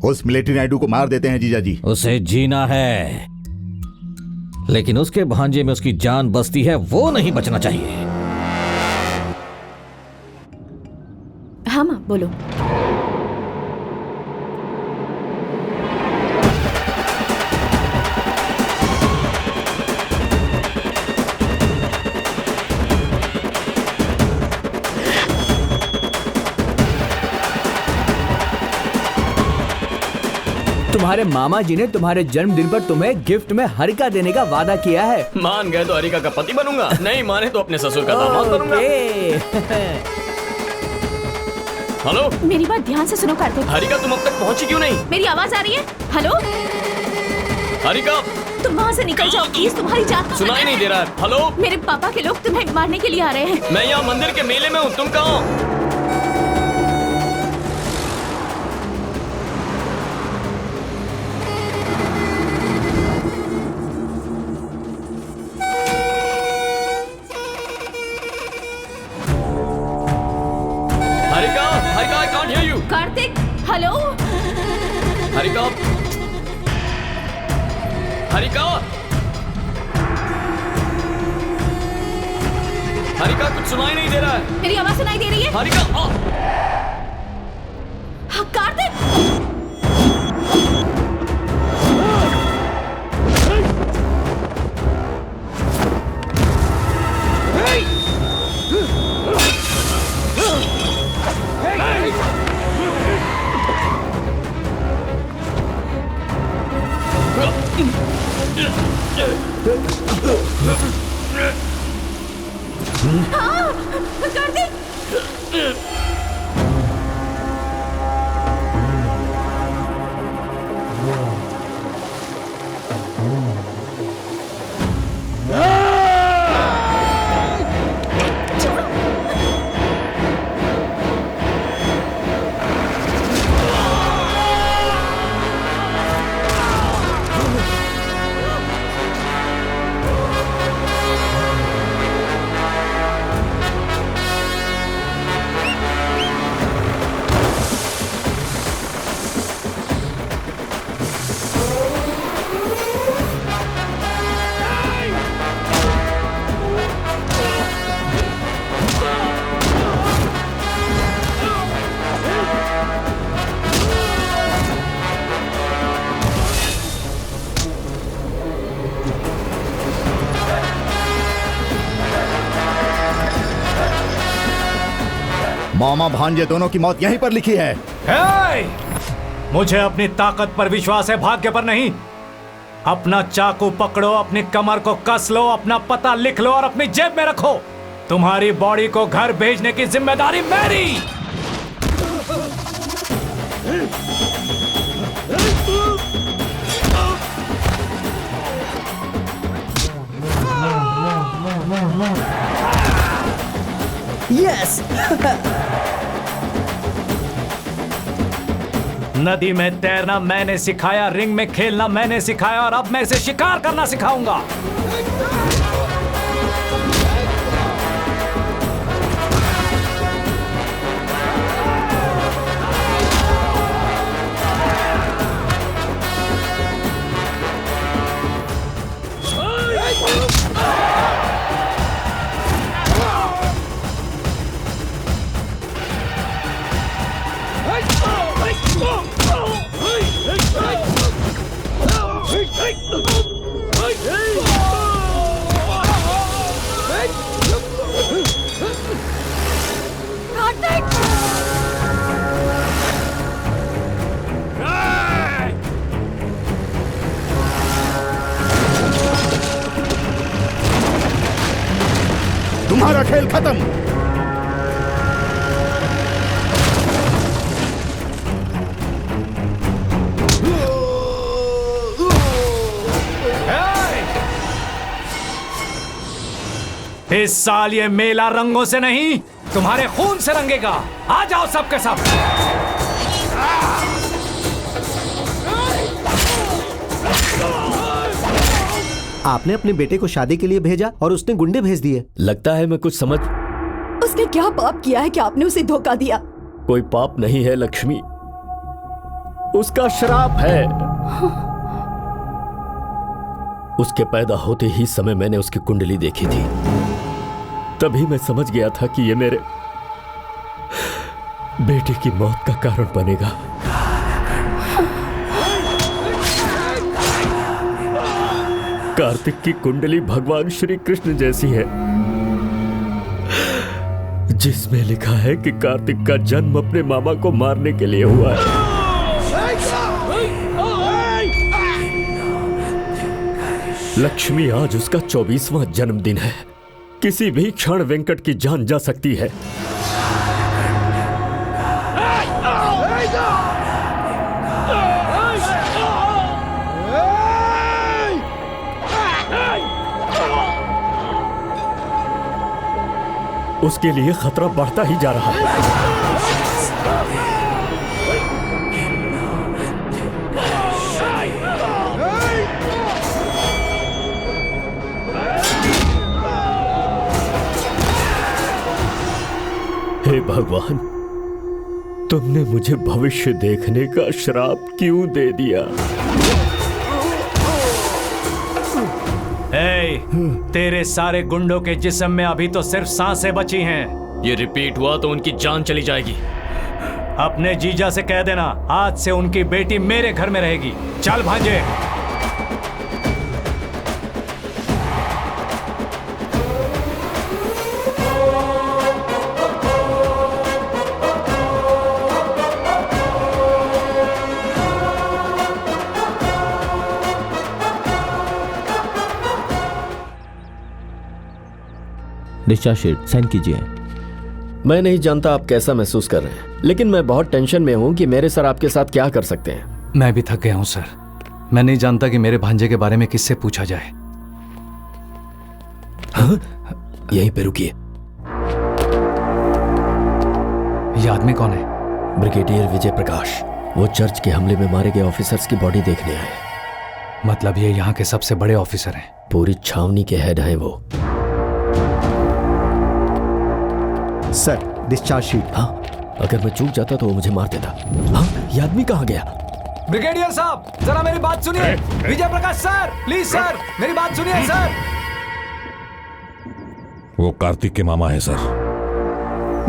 उस मिलिट्री नायडू को मार देते हैं जीजा जी। उसे जीना है, लेकिन उसके भांजे में उसकी जान बसती है, वो नहीं बचना चाहिए। हाँ माँ बोलो। तुम्हारे मामा जी ने तुम्हारे जन्मदिन पर तुम्हें गिफ्ट में हरिका देने का वादा किया है। मान गए तो हरिका का पति बनूंगा, नहीं माने तो अपने ससुर का दामाद बनूंगा। हेलो, मेरी बात ध्यान से सुनो कार्तिक। हरिका तुम अब तक पहुंची क्यों नहीं? मेरी आवाज आ रही है? हेलो, हरिका तुम वहाँ से निकल जाओ प्लीज, तुम्हारी जान। सुनाई नहीं दे रहा है। हेलो, मेरे पापा के लोग तुम्हें मारने के लिए आ रहे हैं। मैं यहाँ मंदिर के मेले में हूँ, तुम कहाँ हो? Harika, I can't hear you. Kartik, hello. Harika, Harika, Harika कुछ सुनाई नहीं दे रहा है। मेरी आवाज सुनाई दे रही है? हरिका, हाँ, कार्तिक। हाँ, कार्तिक। मामा भांजे दोनों की मौत यहीं पर लिखी है। मुझे अपनी ताकत पर विश्वास है, भाग्य पर नहीं। अपना चाकू पकड़ो, अपनी कमर को कस लो, अपना पता लिख लो और अपनी जेब में रखो। तुम्हारी बॉडी को घर भेजने की जिम्मेदारी मेरी। यस। नदी में तैरना मैंने सिखाया, रिंग में खेलना मैंने सिखाया और अब मैं इसे शिकार करना सिखाऊंगा। तुम्हारा खेल खत्म। इस साल ये मेला रंगों से नहीं, तुम्हारे खून से रंगेगा। आ जाओ सबके सब। आपने अपने बेटे को शादी के लिए भेजा और उसने गुंडे भेज दिए। लगता है मैं कुछ समझ। उसने क्या पाप किया है कि आपने उसे धोखा दिया? कोई पाप नहीं है लक्ष्मी, उसका श्राप है। उसके पैदा होते ही समय मैंने उसकी कुंडली देखी थी, तभी मैं समझ गया था कि ये मेरे बेटे की मौत का कारण बनेगा। कार्तिक की कुंडली भगवान श्री कृष्ण जैसी है, जिसमें लिखा है कि कार्तिक का जन्म अपने मामा को मारने के लिए हुआ है। लक्ष्मी आज उसका 24वां जन्मदिन है। किसी भी क्षण वेंकट की जान जा सकती है। उसके लिए खतरा बढ़ता ही जा रहा है। हे भगवान, तुमने मुझे भविष्य देखने का श्राप क्यों दे दिया? तेरे सारे गुंडों के जिस्म में अभी तो सिर्फ सांसें बची हैं। ये रिपीट हुआ तो उनकी जान चली जाएगी। अपने जीजा से कह देना आज से उनकी बेटी मेरे घर में रहेगी। चल भांजे। डिस्चार्ज शीट साइन कीजिए। मैं नहीं जानता आप कैसा महसूस कर रहे हैं, लेकिन मैं बहुत टेंशन में हूं कि मेरे सर आपके साथ क्या कर सकते हैं। मैं भी थक गया हूं सर। मैं नहीं जानता कि मेरे भांजे के बारे में किससे पूछा जाए। हाँ? यहीं पे रुकिए। ये आदमी कौन है? ब्रिगेडियर विजय प्रकाश। वो चर्च के हमले में मारे गए ऑफिसर्स की बॉडी देखने आए। मतलब ये यहाँ के सबसे बड़े ऑफिसर हैं। पूरी छावनी के हेड हैं वो। Sir, discharge sheet. हाँ, अगर मैं चूक जाता तो वो मुझे मार देता। हाँ, ये आदमी कहाँ गया? ब्रिगेडियर साहब, जरा मेरी बात सुनिए। Vijay Prakash sir, please sir, मेरी बात सुनिए सर। वो कार्तिक के मामा है सर।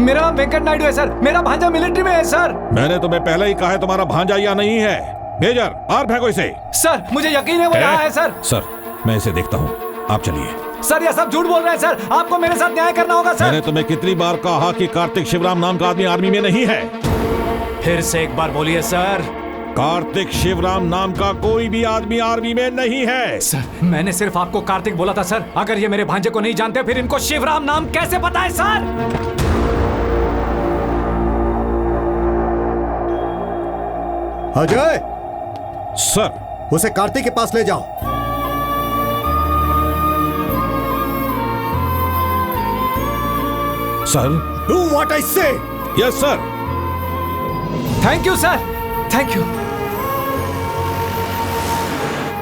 मेरा नाम वेंकट नायडू है सर। मेरा भांजा मिलिट्री में है सर। मैंने तुम्हें पहले ही कहा है तुम्हारा भांजा या नहीं है। मेजर, बाहर फेंको इसे। सर, मुझे यकीन है वो यहाँ है सर। सर, मैं इसे देखता हूँ, आप चलिए। सर, ये सब झूठ बोल रहे हैं सर। आपको मेरे साथ न्याय करना होगा सर। मैंने तुम्हें कितनी बार कहा कि कार्तिक शिवराम नाम का आदमी आर्मी में नहीं है। फिर से एक बार बोलिए सर। कार्तिक शिवराम नाम का कोई भी आदमी आर्मी में नहीं है। सर, मैंने सिर्फ आपको कार्तिक बोला था सर। अगर ये मेरे भांजे को नहीं जानते फिर इनको शिवराम नाम कैसे पता है सर? अजय, सर, उसे कार्तिक के पास ले जाओ। सर, डू व्हाट आई से। Yes sir. Thank you sir, thank you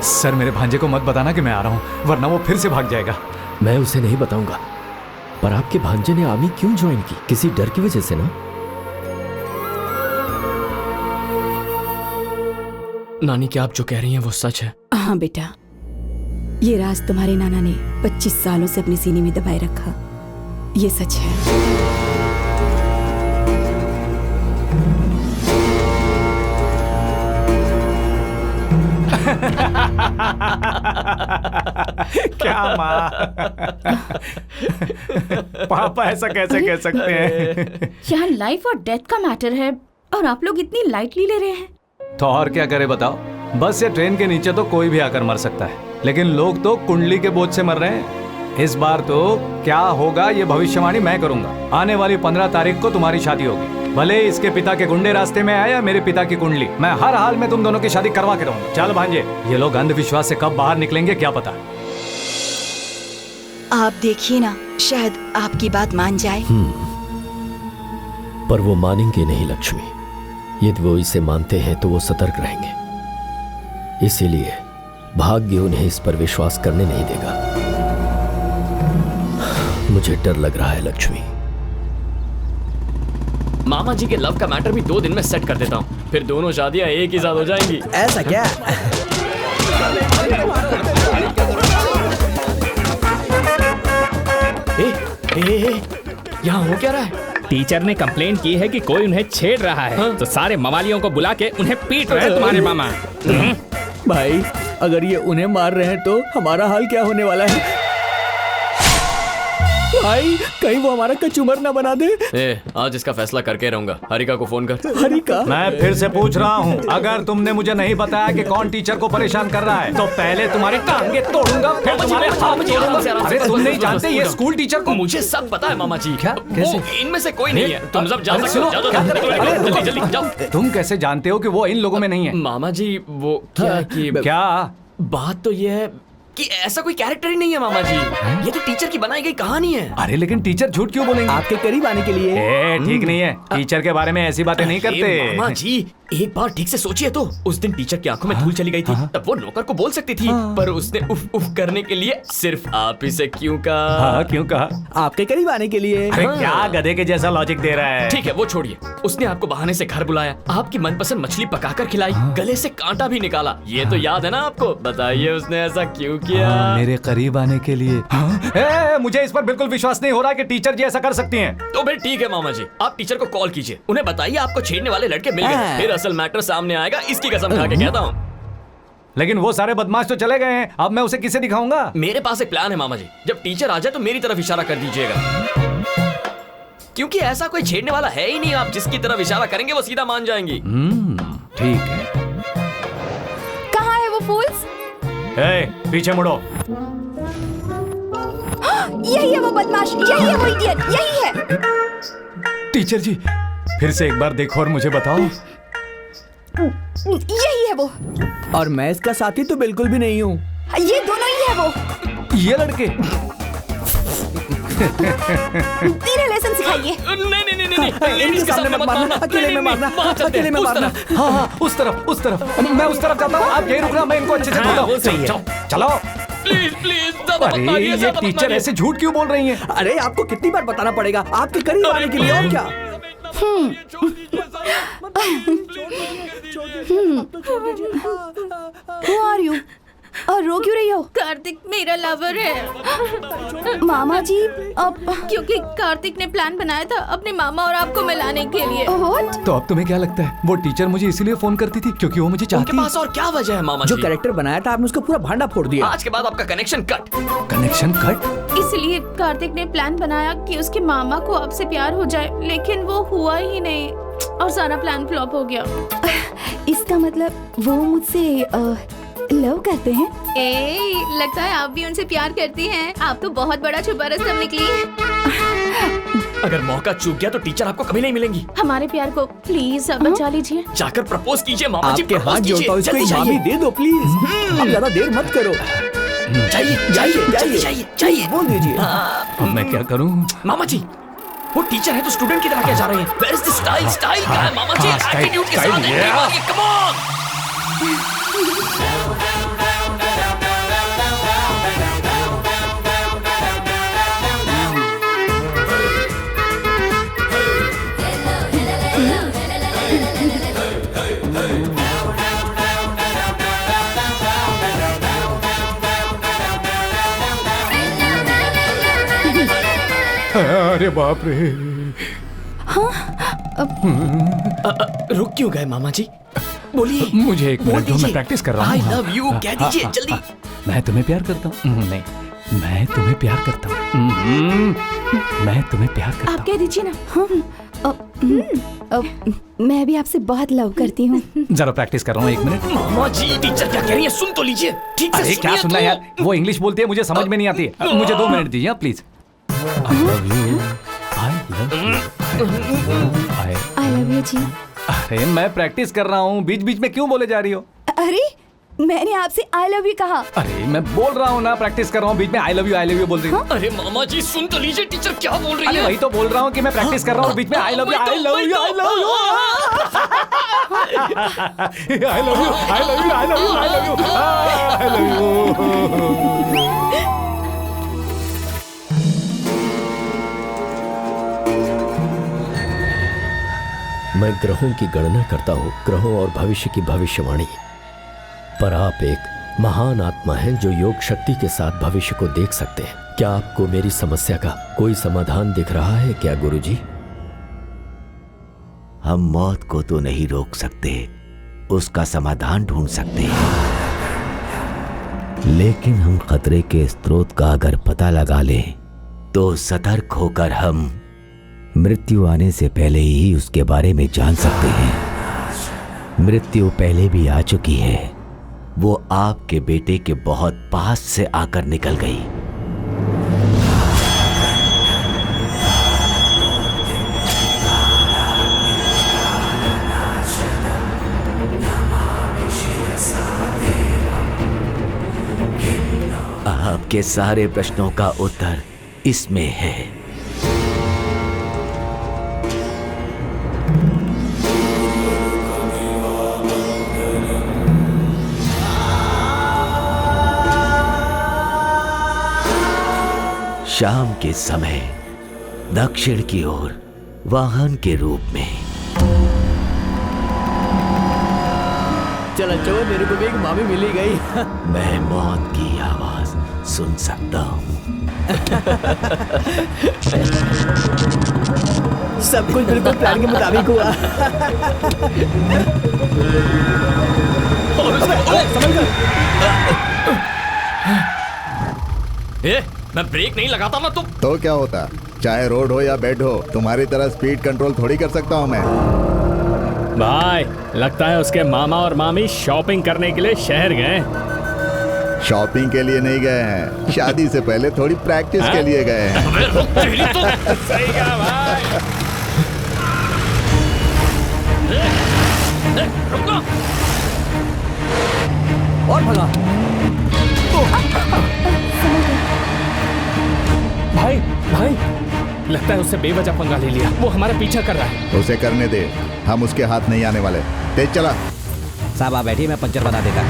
sir. मेरे भांजे को मत बताना कि मैं आ रहा हूं, वरना वो फिर से भाग जाएगा। मैं उसे नहीं बताऊंगा। पर आपके भांजे ने आर्मी क्यों ज्वाइन की? किसी डर की वजह से ना? नानी, क्या आप जो कह रही हैं वो सच है? हाँ बेटा, ये राज तुम्हारे नाना ने 25 सालों से अपने सीने में दबाए रखा। ये सच है। क्या माँ? पापा ऐसा कैसे कह सकते हैं? यहाँ लाइफ और डेथ का मैटर है और आप लोग इतनी लाइटली ले रहे हैं। तो और क्या करे बताओ? बस या ट्रेन के नीचे तो कोई भी आकर मर सकता है, लेकिन लोग तो कुंडली के बोझ से मर रहे हैं। इस बार तो क्या होगा ये भविष्यवाणी मैं करूंगा। आने वाली 15 तारीख को तुम्हारी शादी होगी। भले इसके पिता के गुंडे रास्ते में आए या मेरे पिता की कुंडली, मैं हर हाल में तुम दोनों की शादी करवा के रहूंगा। चल भांजे, ये लोग अंधविश्वास से कब बाहर निकलेंगे क्या पता। आप देखिए ना, शायद आपकी बात मान जाए। पर वो मानेंगे नहीं लक्ष्मी। यदि वो इसे मानते हैं तो वो सतर्क रहेंगे। इसीलिए भाग्य उन्हें इस पर विश्वास करने नहीं देगा। मुझे डर लग रहा है लक्ष्मी। मामा जी के लव का मैटर भी 2 दिन में सेट कर देता हूँ, फिर दोनों शादियाँ एक ही साथ हो जाएंगी। ऐसा क्या? यहाँ हो क्या रहा है? टीचर ने कंप्लेन की है कि कोई उन्हें छेड़ रहा है। हाँ? तो सारे मवालियों को बुला के उन्हें पीट रहे हैं तुम्हारे मामा। भाई अगर ये उन्हें मार रहे हैं तो हमारा हाल क्या होने वाला है? भाई कहीं वो हमारा कचूमर ना बना दे। आज इसका फैसला करके रहूंगा। हरिका को फोन कर। हरिका? मैं फिर से पूछ रहा हूँ, अगर तुमने मुझे नहीं बताया कि कौन टीचर को परेशान कर रहा है तो पहले तुम्हारी टांगे तोड़ूंगा, फिर तुम्हारे हाथ तोड़ूंगा। अरे तुम नहीं जानते ये स्कूल टीचर को? मुझे सब पता है मामा जी। क्या? कैसे? इनमें से कोई नहीं है। तुम सब जा सकते हो। जल्दी जल्दी जाओ। तुम कैसे जानते हो कि वो इन लोगों में नहीं है? मामा जी वो क्या कि क्या बात तो ये है कि ऐसा कोई कैरेक्टर ही नहीं है मामा जी। ये तो टीचर की बनाई गई कहानी है। अरे लेकिन टीचर झूठ क्यों बोलेंगे? आपके करीब आने के लिए। ठीक नहीं है, टीचर के बारे में ऐसी बातें नहीं करते। मामा जी एक बार ठीक से सोचिए तो, उस दिन टीचर की आंखों में धूल चली गई थी, तब वो नौकर को बोल सकती थी, पर उसने उफ उफ करने के लिए सिर्फ आप ही से क्यों कहा? क्यों कहा? आपके करीब आने के लिए। अरे क्या गधे के जैसा लॉजिक दे रहा है? ठीक है वो छोड़िए। उसने आपको बहाने से घर बुलाया, आपकी मनपसंद मछली पकाकर खिलाई, गले से कांटा भी निकाला, ये तो याद है ना आपको? बताइए उसने ऐसा क्यों किया? मेरे करीब आने के लिए। मुझे इस पर बिल्कुल विश्वास नहीं हो रहा कि टीचर जी ऐसा कर सकती हैं। तो फिर ठीक है मामा जी, आप टीचर को कॉल कीजिए, उन्हें बताइए आपको छेड़ने वाले लड़के मिल गए, फिर असल मैटर सामने आएगा, इसकी कसम खा के कहता हूँ। लेकिन वो सारे बदमाश तो चले गए हैं, अब मैं उसे किसे दिखाऊंगा? मेरे पास एक प्लान है मामा जी, जब टीचर आ जाए तो मेरी तरफ इशारा कर दीजिएगा, क्योंकि ऐसा कोई छेड़ने वाला है ही नहीं। आप जिसकी तरफ इशारा करेंगे वो सीधा मान जाएंगी। ठीक है। कहाँ है वो फूल्स? पीछे मुड़ो। यही है वो बदमाश, यही है वो इडियट, यही है। टीचर जी फिर से एक बार देखो और मुझे बताओ। यही है वो। और मैं इसका साथी तो बिल्कुल भी नहीं हूँ। ये दोनों ही है वो। ये लड़के। इन्हें लेसन सिखाइए। नहीं, इनके सामने मत मारना, अकेले में मारना, अकेले में मारना। हाँ उस तरफ। मैं उस तरफ जाता हूँ, आप यही रुकना, मैं इनको अच्छे से बताता हूँ। चलो प्लीज। अरे ये टीचर ऐसे झूठ क्यों बोल रही हैं? अरे आपको कितनी बार बताना पड़ेगा आपके करीब आने के लिए, और क्या? Who are you? और रो क्यों रही हो? कार्तिक मेरा लवर है। मामा जी अब क्योंकि कार्तिक ने प्लान बनाया था अपने मामा और आपको मिलाने के लिए। What? तो अब तुम्हें क्या लगता है वो टीचर मुझे इसीलिए फोन करती थी क्योंकि वो मुझे चाहती? उनके पास और क्या वजह है मामा जी? जो कैरेक्टर बनाया था आपने उसका पूरा भांडा फोड़ दिया। आज के बाद आपका कनेक्शन कट। Connection cut? इसलिए कार्तिक ने प्लान बनाया कि उसके मामा को आपसे प्यार हो जाए, लेकिन वो हुआ ही नहीं और सारा प्लान फ्लॉप हो गया। इसका मतलब वो मुझसे लव करते हैं? लगता है आप भी उनसे प्यार करती हैं। आप तो बहुत बड़ा छुपा रस्तम निकली। अगर मौका चूक गया तो टीचर आपको कभी नहीं मिलेंगी। हमारे प्यार को प्लीज अब बचा लीजिए। जाकर प्रपोज कीजिए मामा जी, आपके हाथ प्रपोज जोड़ता हूँ, कीजिए। इसको जल्दी मामी जाइए। दे दो प्लीज। अब ज्यादा देर मत करो। जाइए। बोल दीजिए। अब मैं क्या करूं? मामा जी वो टीचर है तो स्टूडेंट की तरह क्या जा रहे हैं? Where is the style? Style क्या है मामा जी? एटीट्यूड के साथ एंट्री मारिए, come on! अरे बाप रे। रुक क्यों गए मामा जी? बोलिए। मुझे एक मिनट दो, मैं प्रैक्टिस कर रहा हूँ। I love you कह दीजिए जल्दी। मैं तुम्हें प्यार करता हूँ। नहीं, मैं तुम्हें प्यार करता हूँ। मैं तुम्हें प्यार करता हूँ। आप कह दीजिए ना। मैं भी आपसे बहुत लव करती हूँ। जरा प्रैक्टिस कर रहा हूँ, एक मिनट। मामा जी टीचर क्या कह रही है सुन तो लीजिए। ठीक से अरे क्या सुनिए सुनना तो। यार, वो इंग्लिश बोलती है, मुझे समझ में नहीं आती। मुझे 2 मिनट दीजिए प्लीज। I love you जी। अरे मैं प्रैक्टिस कर रहा हूँ, बीच बीच में क्यों बोले जा रही हो? अरे मैंने आपसे आई लव यू कहा। अरे मैं बोल रहा हूँ ना, प्रैक्टिस कर रहा हूँ, बीच में आई लव यू बोल रही हूँ। अरे मामा जी सुन तो लीजिए टीचर क्या बोल रही अरे है। वही तो बोल रहा हूँ कि मैं प्रैक्टिस कर रहा हूँ, बीच में I love you I love you I love you I love you I love you I love you I love you I love you. मैं ग्रहों की गणना करता हूँ, ग्रहों और भविष्य की भविष्यवाणी, पर आप एक महान आत्मा हैं जो योग शक्ति के साथ भविष्य को देख सकते हैं। क्या आपको मेरी समस्या का कोई समाधान दिख रहा है क्या गुरुजी? हम मौत को तो नहीं रोक सकते, उसका समाधान ढूंढ सकते हैं, लेकिन हम खतरे के स्रोत का अगर पता लगा लें तो सतर्क होकर हम मृत्यु आने से पहले ही उसके बारे में जान सकते हैं। मृत्यु पहले भी आ चुकी है, वो आपके बेटे के बहुत पास से आकर निकल गई। आपके सारे प्रश्नों का उत्तर इसमें है। शाम के समय दक्षिण की ओर वाहन के रूप में। चलो चलो, मेरे को भी एक मामी मिली गई। मैं मौत की आवाज सुन सकता हूँ। सब कुछ बिल्कुल प्लान के मुताबिक हुआ। मैं ब्रेक नहीं लगाता ना तुम। तो क्या होता, चाहे रोड हो या बेड हो, तुम्हारी तरह स्पीड कंट्रोल थोड़ी कर सकता हूँ मैं। भाई लगता है उसके मामा और मामी शॉपिंग करने के लिए शहर गए। शॉपिंग के लिए नहीं गए हैं, शादी से पहले थोड़ी प्रैक्टिस के लिए गए हैं। सही कहा भाई। और भगा। भाई भाई लगता है उससे बेवजह पंगा ले लिया, वो हमारा पीछा कर रहा है। उसे करने दे, हम उसके हाथ नहीं आने वाले। तेज चला। साहब आप बैठिए, मैं पंचर बता देगा।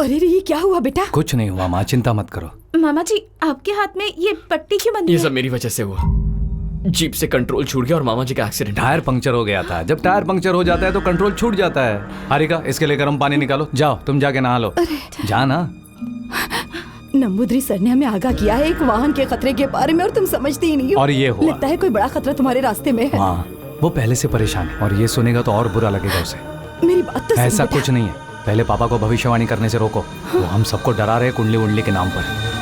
अरे रे, ये क्या हुआ बेटा? कुछ नहीं हुआ माँ, चिंता मत करो। मामा जी आपके हाथ में ये पट्टी क्यों बंधी ये है? सब मेरी वजह से हुआ। जीप से कंट्रोल छूट गया और मामा जी का एक्सीडेंट। टायर पंक्चर हो गया था। जब टायर पंक्चर हो जाता है तो कंट्रोल छूट जाता है। हारिका, इसके लिए गर्म पानी निकालो। जाओ तुम जाके नहा लो। जा ना। नंबूदरी सर ने हमें आगाह किया है एक वाहन के खतरे के बारे में और तुम समझते ही नहीं हो। और ये हुआ। लगता है कोई बड़ा खतरा तुम्हारे रास्ते में है। हाँ, वो पहले से परेशान है और ये सुनेगा तो और बुरा लगेगा उसे। मेरी बात तो सुन ऐसा बेटा। कुछ नहीं है। पहले पापा को भविष्यवाणी करने से रोको। वो हम सबको डरा रहे कुंडली उंडली के नाम पर।